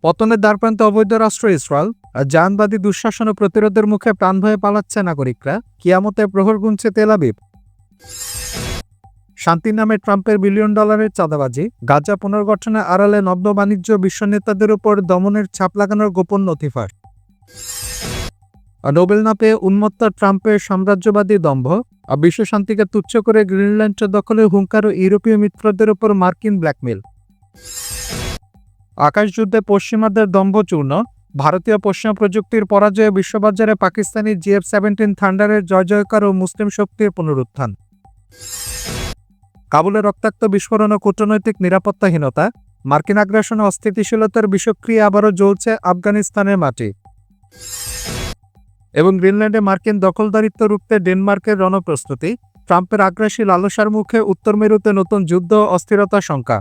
পতনের দ্বারপ্রান্তে অবৈধ রাষ্ট্র ইসরায়েল, আর জাহানবাদী দুঃশাসন ও প্রতিরোধের মুখে প্রাণ ভয়ে পালাচ্ছে নাগরিকরা। কিয়ামতের প্রহর গুনছে তেল আবিব। শান্তির নামে ট্রাম্পের $বিলিয়ন চাঁদাবাজি, গাজা পুনর্গঠনের আড়ালে নগ্ন বাণিজ্য, বিশ্ব নেতাদের উপর দমনের ছাপ লাগানোর গোপন নথি ফাঁস। নোবেল না পেয়ে উন্মত্ত ট্রাম্পের সাম্রাজ্যবাদী দম্ভ, আর বিশ্ব শান্তিকে তুচ্ছ করে গ্রিনল্যান্ড দখলের হুঙ্কার ও ইউরোপীয় মিত্রদের উপর মার্কিন ব্ল্যাকমেল। আকাশযুদ্ধে পশ্চিমাদের দম্ভ চূর্ণ, ভারতীয় পশ্চিমা প্রযুক্তির পরাজয়ে বিশ্ববাজারে পাকিস্তানি GF-17 থান্ডারের জয়জয়কার ও মুসলিম শক্তির পুনরুত্থান। কাবুলে রক্তাক্ত বিস্ফোরণ ও কূটনৈতিক নিরাপত্তাহীনতা, মার্কিন আগ্রাসন ও অস্থিতিশীলতার বিষক্রিয়া আবারও জ্বলছে আফগানিস্তানের মাটি। এবং গ্রিনল্যান্ডে মার্কিন দখলদারিত্ব রুখতে ডেনমার্কের রণপ্রস্তুতি, ট্রাম্পের আগ্রাসী লালসার মুখে উত্তর মেরুতে নতুন যুদ্ধ ও অস্থিরতার শঙ্কা।